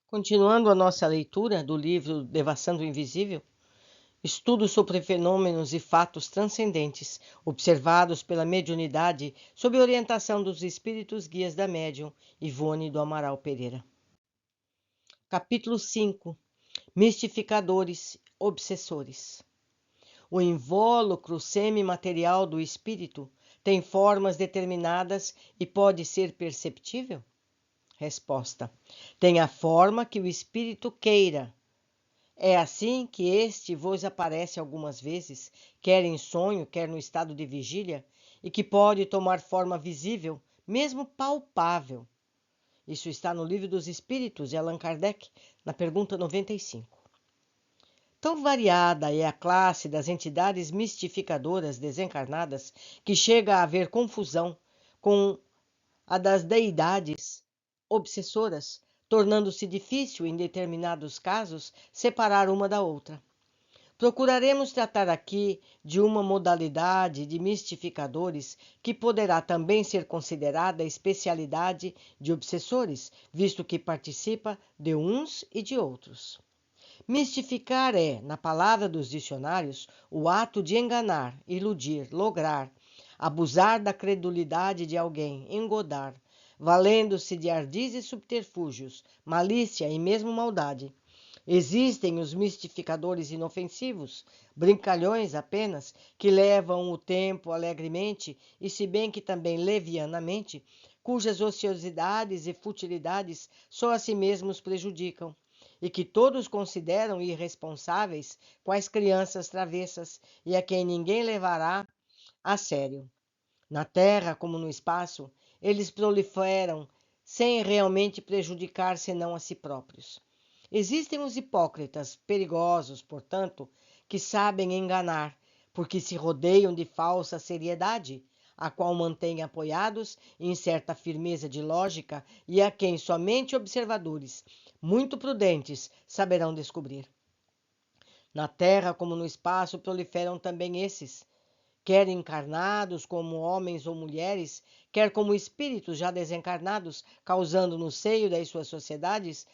Continuando a nossa leitura do livro Devassando o Invisível, estudo sobre fenômenos e fatos transcendentes observados pela mediunidade sob orientação dos espíritos guias da médium Ivone do Amaral Pereira. Capítulo 5. Mistificadores obsessores. O invólucro semimaterial do espírito tem formas determinadas e pode ser perceptível? Resposta: tem a forma que o espírito queira. É assim que este vos aparece algumas vezes, quer em sonho, quer no estado de vigília, e que pode tomar forma visível, mesmo palpável. Isso está no Livro dos Espíritos de Allan Kardec, na pergunta 95. Tão variada é a classe das entidades mistificadoras desencarnadas que chega a haver confusão com a das deidades obsessoras, tornando-se difícil, em determinados casos, separar uma da outra. Procuraremos tratar aqui de uma modalidade de mistificadores que poderá também ser considerada especialidade de obsessores, visto que participa de uns e de outros. Mistificar é, na palavra dos dicionários, o ato de enganar, iludir, lograr, abusar da credulidade de alguém, engodar, valendo-se de ardis e subterfúgios, malícia e mesmo maldade. Existem os mistificadores inofensivos, brincalhões apenas, que levam o tempo alegremente e, se bem que também levianamente, cujas ociosidades e futilidades só a si mesmos prejudicam, e que todos consideram irresponsáveis, quais crianças travessas, e a quem ninguém levará a sério. Na terra como no espaço, eles proliferam sem realmente prejudicar senão a si próprios. Existem os hipócritas, perigosos, portanto, que sabem enganar, porque se rodeiam de falsa seriedade, a qual mantêm apoiados em certa firmeza de lógica e a quem somente observadores, muito prudentes, saberão descobrir. Na terra como no espaço proliferam também esses, quer encarnados como homens ou mulheres, quer como espíritos já desencarnados, causando no seio das suas sociedades,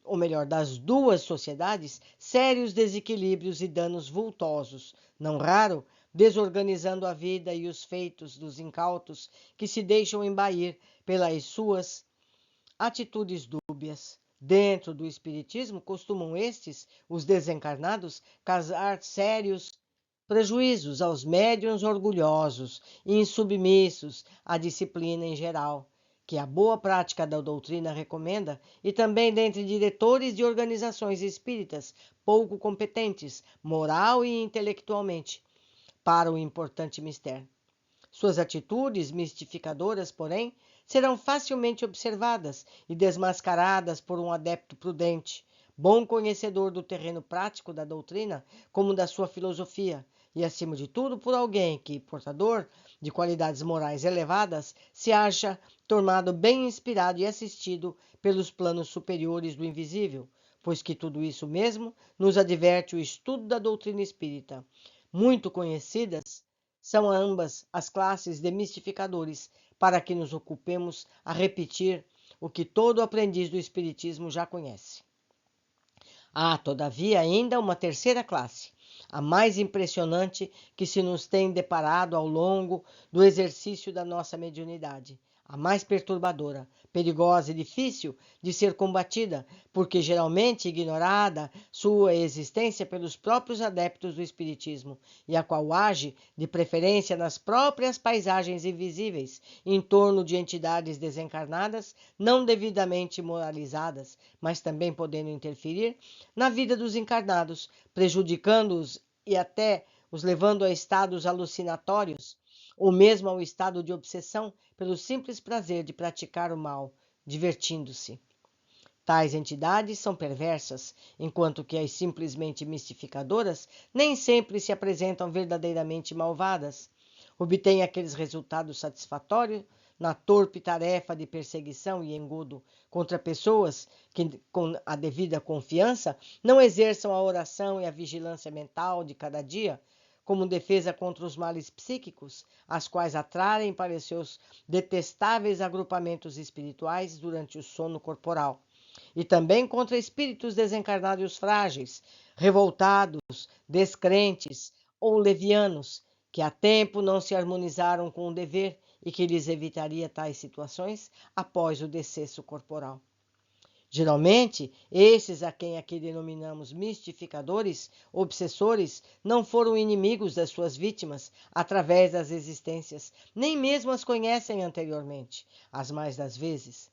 ou melhor, das duas sociedades, sérios desequilíbrios e danos vultosos, não raro, desorganizando a vida e os feitos dos incautos que se deixam embair pelas suas atitudes dúbias. Dentro do espiritismo, costumam estes, os desencarnados, causar sérios prejuízos aos médiuns orgulhosos e insubmissos à disciplina em geral, que a boa prática da doutrina recomenda, e também dentre diretores de organizações espíritas pouco competentes, moral e intelectualmente, para o importante mistério. Suas atitudes mistificadoras, porém, serão facilmente observadas e desmascaradas por um adepto prudente, bom conhecedor do terreno prático da doutrina, como da sua filosofia, e, acima de tudo, por alguém que, portador de qualidades morais elevadas, se acha tornado bem inspirado e assistido pelos planos superiores do invisível, pois que tudo isso mesmo nos adverte o estudo da doutrina espírita. Muito conhecidas são ambas as classes de mistificadores, para que nos ocupemos a repetir o que todo aprendiz do Espiritismo já conhece. Há, todavia, ainda uma terceira classe, a mais impressionante que se nos tem deparado ao longo do exercício da nossa mediunidade, a mais perturbadora, perigosa e difícil de ser combatida, porque geralmente ignorada sua existência pelos próprios adeptos do espiritismo, e a qual age, de preferência nas próprias paisagens invisíveis, em torno de entidades desencarnadas, não devidamente moralizadas, mas também podendo interferir na vida dos encarnados, prejudicando-os e até os levando a estados alucinatórios, ou mesmo ao estado de obsessão pelo simples prazer de praticar o mal, divertindo-se. Tais entidades são perversas, enquanto que as simplesmente mistificadoras nem sempre se apresentam verdadeiramente malvadas. Obtêm aqueles resultados satisfatórios na torpe tarefa de perseguição e engodo contra pessoas que, com a devida confiança, não exerçam a oração e a vigilância mental de cada dia, como defesa contra os males psíquicos, as quais atraem para os seus detestáveis agrupamentos espirituais durante o sono corporal, e também contra espíritos desencarnados frágeis, revoltados, descrentes ou levianos, que há tempo não se harmonizaram com o dever e que lhes evitaria tais situações após o decesso corporal. Geralmente, esses a quem aqui denominamos mistificadores, obsessores, não foram inimigos das suas vítimas através das existências, nem mesmo as conhecem anteriormente, as mais das vezes.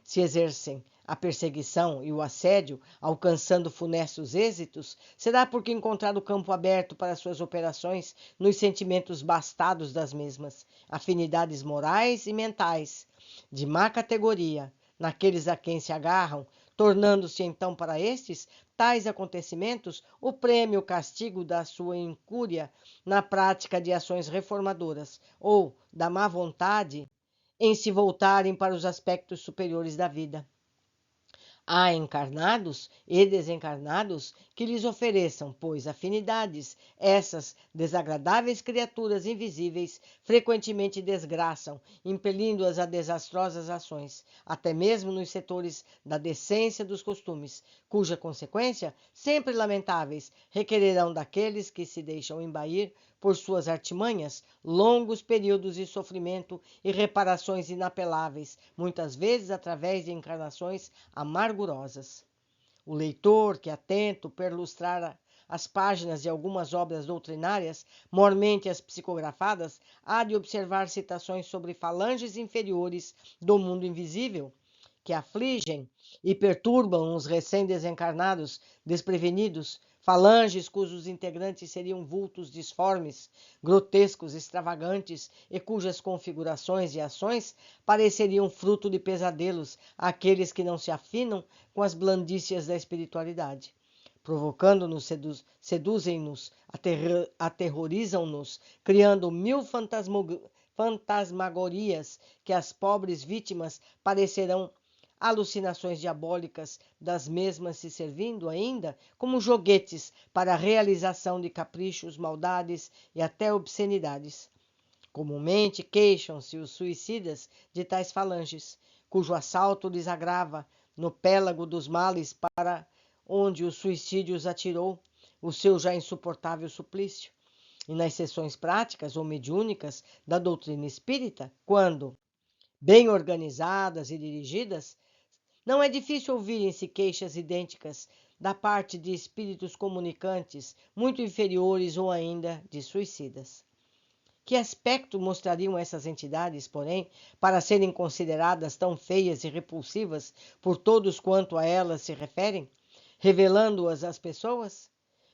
Se exercem a perseguição e o assédio, alcançando funestos êxitos, será porque encontraram campo aberto para suas operações nos sentimentos bastados das mesmas, afinidades morais e mentais, de má categoria, naqueles a quem se agarram, tornando-se então para estes tais acontecimentos o prêmio ou castigo da sua incúria na prática de ações reformadoras ou da má vontade em se voltarem para os aspectos superiores da vida. Há encarnados e desencarnados que lhes ofereçam, pois, afinidades. Essas desagradáveis criaturas invisíveis frequentemente desgraçam, impelindo-as a desastrosas ações, até mesmo nos setores da decência dos costumes, cuja consequência, sempre lamentáveis, requererão daqueles que se deixam embair por suas artimanhas, longos períodos de sofrimento e reparações inapeláveis, muitas vezes através de encarnações amargurosas. O leitor que, atento, perlustrar as páginas de algumas obras doutrinárias, mormente as psicografadas, há de observar citações sobre falanges inferiores do mundo invisível, que afligem e perturbam os recém-desencarnados desprevenidos, falanges cujos integrantes seriam vultos disformes, grotescos, extravagantes e cujas configurações e ações pareceriam fruto de pesadelos àqueles que não se afinam com as blandícias da espiritualidade. Provocando-nos, seduzem-nos, aterrorizam-nos, criando mil fantasmagorias que às pobres vítimas parecerão alucinações diabólicas, das mesmas se servindo ainda como joguetes para a realização de caprichos, maldades e até obscenidades. Comumente queixam-se os suicidas de tais falanges, cujo assalto lhes agrava, no pélago dos males para onde o suicídio os atirou, o seu já insuportável suplício. E nas sessões práticas ou mediúnicas da doutrina espírita, quando bem organizadas e dirigidas, não é difícil ouvirem-se queixas idênticas da parte de espíritos comunicantes muito inferiores ou ainda de suicidas. Que aspecto mostrariam essas entidades, porém, para serem consideradas tão feias e repulsivas por todos quanto a elas se referem, revelando-as às pessoas?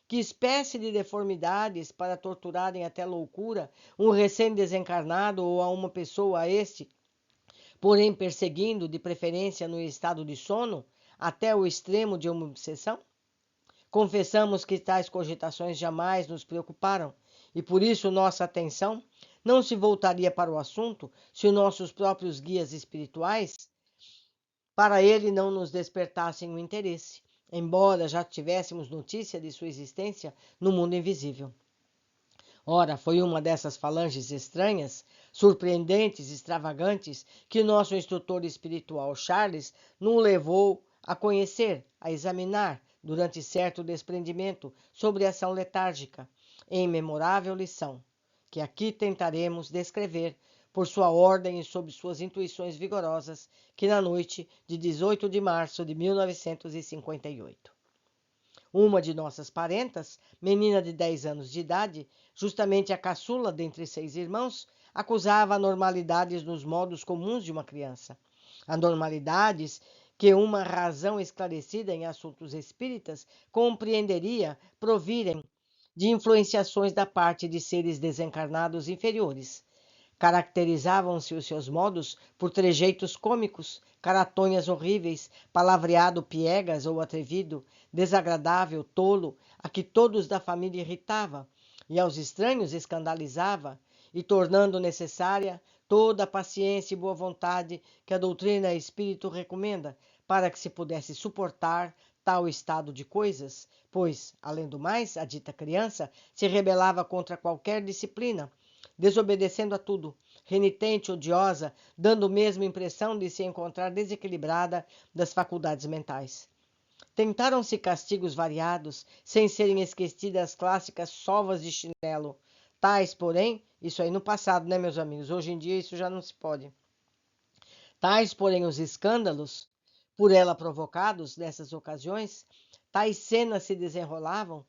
Que espécie de deformidades para torturarem até loucura um recém-desencarnado ou a uma pessoa a este, porém perseguindo, de preferência no estado de sono, até o extremo de uma obsessão? Confessamos que tais cogitações jamais nos preocuparam, e por isso nossa atenção não se voltaria para o assunto se os nossos próprios guias espirituais para ele não nos despertassem o interesse, embora já tivéssemos notícia de sua existência no mundo invisível. Ora, foi uma dessas falanges estranhas, surpreendentes, extravagantes, que nosso instrutor espiritual Charles nos levou a conhecer, a examinar, durante certo desprendimento, sobre a ação letárgica, em memorável lição, que aqui tentaremos descrever, por sua ordem e sob suas intuições vigorosas, que na noite de 18 de março de 1958. Uma de nossas parentas, menina de 10 anos de idade, justamente a caçula dentre 6 irmãos, acusava anormalidades nos modos comuns de uma criança. Anormalidades que uma razão esclarecida em assuntos espíritas compreenderia provirem de influenciações da parte de seres desencarnados inferiores. Caracterizavam-se os seus modos por trejeitos cômicos, caratonhas horríveis, palavreado piegas ou atrevido, desagradável, tolo, a que todos da família irritava, e aos estranhos escandalizava, e tornando necessária toda a paciência e boa vontade que a doutrina espírito recomenda, para que se pudesse suportar tal estado de coisas, pois, além do mais, a dita criança se rebelava contra qualquer disciplina, desobedecendo a tudo, renitente, odiosa, dando mesmo impressão de se encontrar desequilibrada das faculdades mentais. Tentaram-se castigos variados, sem serem esquecidas as clássicas sovas de chinelo. Tais, porém, isso aí no passado, né, meus amigos? Hoje em dia isso já não se pode. Tais, porém, os escândalos por ela provocados nessas ocasiões, tais cenas se desenrolavam,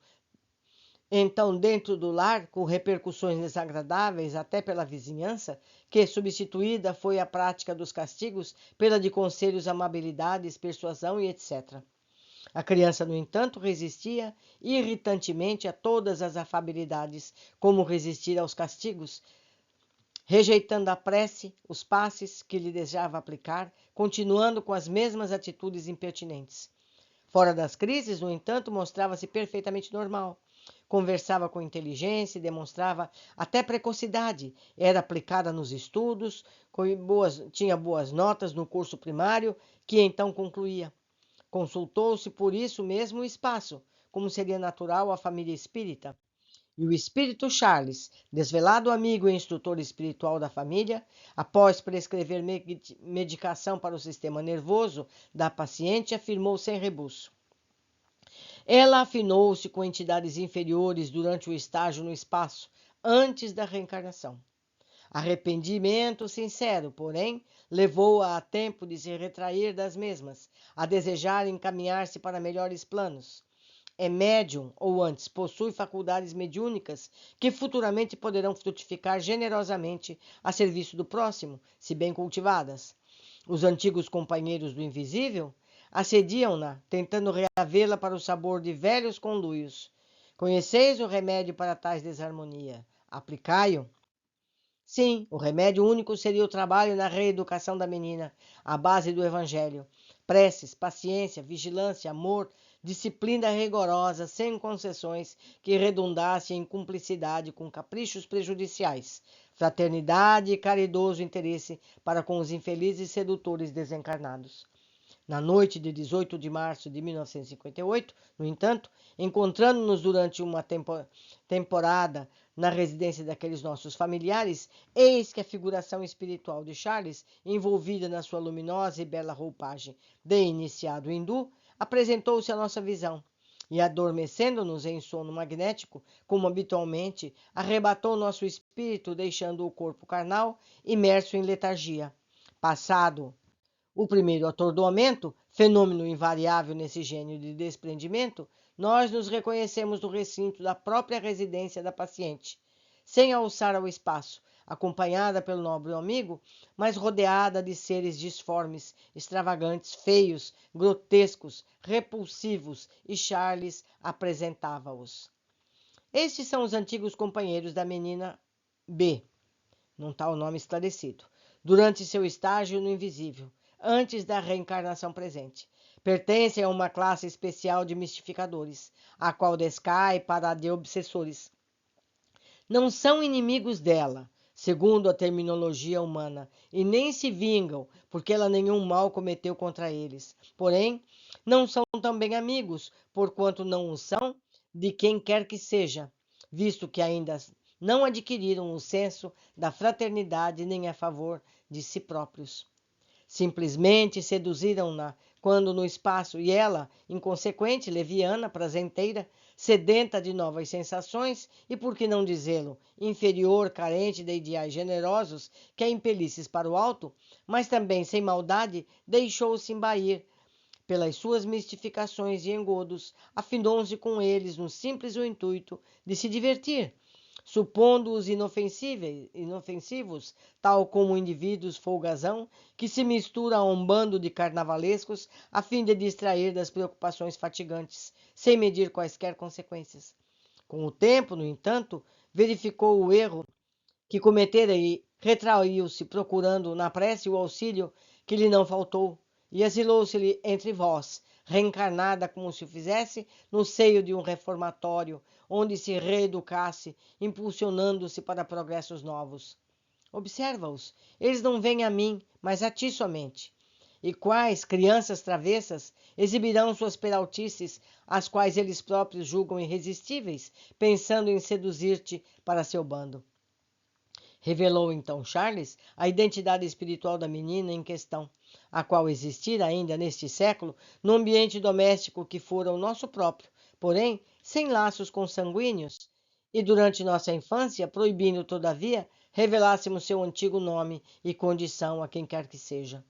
então, dentro do lar, com repercussões desagradáveis até pela vizinhança, que substituída foi a prática dos castigos pela de conselhos, amabilidades, persuasão e etc. A criança, no entanto, resistia irritantemente a todas as afabilidades, como resistir aos castigos, rejeitando a prece, os passes que lhe desejava aplicar, continuando com as mesmas atitudes impertinentes. Fora das crises, no entanto, mostrava-se perfeitamente normal. Conversava com inteligência e demonstrava até precocidade. Era aplicada nos estudos, tinha boas notas no curso primário, que então concluía. Consultou-se por isso mesmo o espaço, como seria natural à família espírita. E o espírito Charles, desvelado amigo e instrutor espiritual da família, após prescrever medicação para o sistema nervoso da paciente, afirmou sem rebuço: ela afinou-se com entidades inferiores durante o estágio no espaço, antes da reencarnação. Arrependimento sincero, porém, levou-a a tempo de se retrair das mesmas, a desejar encaminhar-se para melhores planos. É médium, ou antes, possui faculdades mediúnicas que futuramente poderão frutificar generosamente a serviço do próximo, se bem cultivadas. Os antigos companheiros do invisível assediam-na, tentando reavê-la para o sabor de velhos conluios. Conheceis o remédio para tais desarmonia? Aplicai-o. Sim, o remédio único seria o trabalho na reeducação da menina, à base do Evangelho. Preces, paciência, vigilância, amor, disciplina rigorosa, sem concessões, que redundasse em cumplicidade com caprichos prejudiciais, fraternidade e caridoso interesse para com os infelizes sedutores desencarnados. Na noite de 18 de março de 1958, no entanto, encontrando-nos durante uma temporada na residência daqueles nossos familiares, eis que a figuração espiritual de Charles, envolvida na sua luminosa e bela roupagem de iniciado hindu, apresentou-se à nossa visão e, adormecendo-nos em sono magnético, como habitualmente, arrebatou nosso espírito, deixando o corpo carnal imerso em letargia. Passado o primeiro atordoamento, fenômeno invariável nesse gênio de desprendimento, nós nos reconhecemos no recinto da própria residência da paciente, sem alçar ao espaço, acompanhada pelo nobre amigo, mas rodeada de seres disformes, extravagantes, feios, grotescos, repulsivos, e Charles apresentava-os. Estes são os antigos companheiros da menina B, não está o nome esclarecido, durante seu estágio no invisível, antes da reencarnação presente. Pertencem a uma classe especial de mistificadores, a qual descai para a de obsessores. Não são inimigos dela, segundo a terminologia humana, e nem se vingam, porque ela nenhum mal cometeu contra eles. Porém, não são também amigos, porquanto não o são de quem quer que seja, visto que ainda não adquiriram o senso da fraternidade nem a favor de si próprios. Simplesmente seduziram-na quando no espaço e ela, inconsequente, leviana, prazenteira, sedenta de novas sensações e, por que não dizê-lo, inferior, carente de ideais generosos que a impelissem para o alto, mas também sem maldade, deixou-se embair pelas suas mistificações e engodos, afinou-se com eles no simples intuito de se divertir, supondo-os inofensivos, tal como indivíduos folgazão que se mistura a um bando de carnavalescos a fim de distrair das preocupações fatigantes, sem medir quaisquer consequências. Com o tempo, no entanto, verificou o erro que cometera e retraiu-se, procurando na prece o auxílio que lhe não faltou, e exilou-se-lhe entre vós, reencarnada como se o fizesse no seio de um reformatório, onde se reeducasse, impulsionando-se para progressos novos. Observa-os, eles não vêm a mim, mas a ti somente. E quais crianças travessas exibirão suas peraltices, as quais eles próprios julgam irresistíveis, pensando em seduzir-te para seu bando? Revelou então Charles a identidade espiritual da menina em questão, a qual existira ainda neste século no ambiente doméstico que fora o nosso próprio, porém sem laços consanguíneos, e durante nossa infância, proibindo, todavia, revelássemos seu antigo nome e condição a quem quer que seja.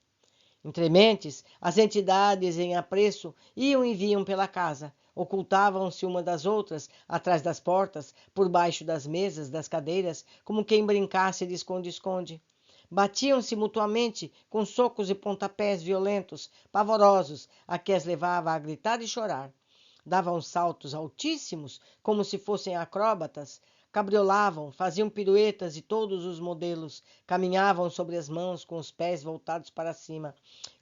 Entre mentes, as entidades em apreço iam e vinham pela casa, ocultavam-se uma das outras, atrás das portas, por baixo das mesas, das cadeiras, como quem brincasse de esconde-esconde. Batiam-se mutuamente com socos e pontapés violentos, pavorosos, a que as levava a gritar e chorar. Davam saltos altíssimos, como se fossem acróbatas, cabriolavam, faziam piruetas de todos os modelos, caminhavam sobre as mãos com os pés voltados para cima,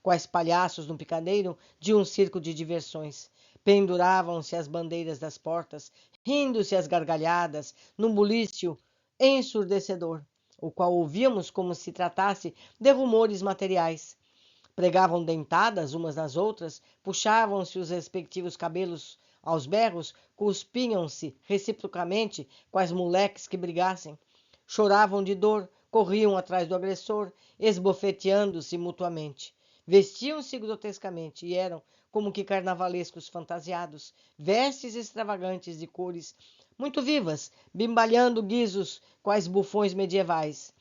quais palhaços no picadeiro de um circo de diversões. Penduravam-se as bandeiras das portas, rindo-se às gargalhadas, num bulício ensurdecedor, o qual ouvíamos como se tratasse de rumores materiais. Pregavam dentadas umas nas outras, puxavam-se os respectivos cabelos aos berros, cuspiam-se reciprocamente, quais moleques que brigassem. Choravam de dor, corriam atrás do agressor, esbofeteando-se mutuamente. Vestiam-se grotescamente e eram como que carnavalescos fantasiados, vestes extravagantes de cores muito vivas, bimbalhando guizos quais bufões medievais.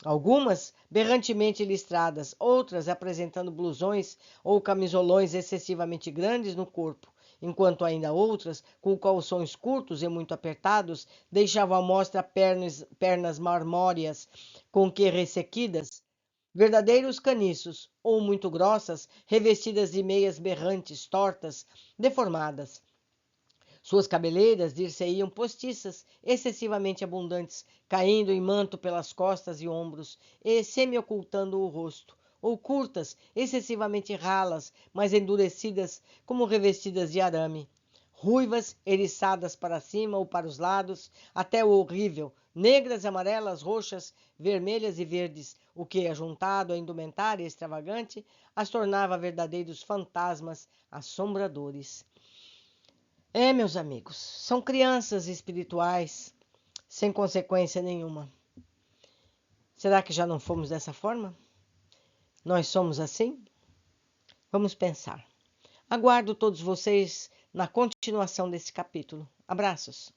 Algumas berrantemente listradas, outras apresentando blusões ou camisolões excessivamente grandes no corpo, enquanto ainda outras, com calções curtos e muito apertados, deixavam à mostra pernas marmóreas, com que ressequidas, verdadeiros caniços, ou muito grossas, revestidas de meias berrantes, tortas, deformadas. Suas cabeleiras dir-se-iam postiças, excessivamente abundantes, caindo em manto pelas costas e ombros, e semi-ocultando o rosto, ou curtas, excessivamente ralas, mas endurecidas, como revestidas de arame. Ruivas, eriçadas para cima ou para os lados, até o horrível, negras, amarelas, roxas, vermelhas e verdes, o que, ajuntado à indumentária extravagante, as tornava verdadeiros fantasmas assombradores. Meus amigos, são crianças espirituais, sem consequência nenhuma. Será que já não fomos dessa forma? Nós somos assim? Vamos pensar. Aguardo todos vocês na continuação desse capítulo. Abraços.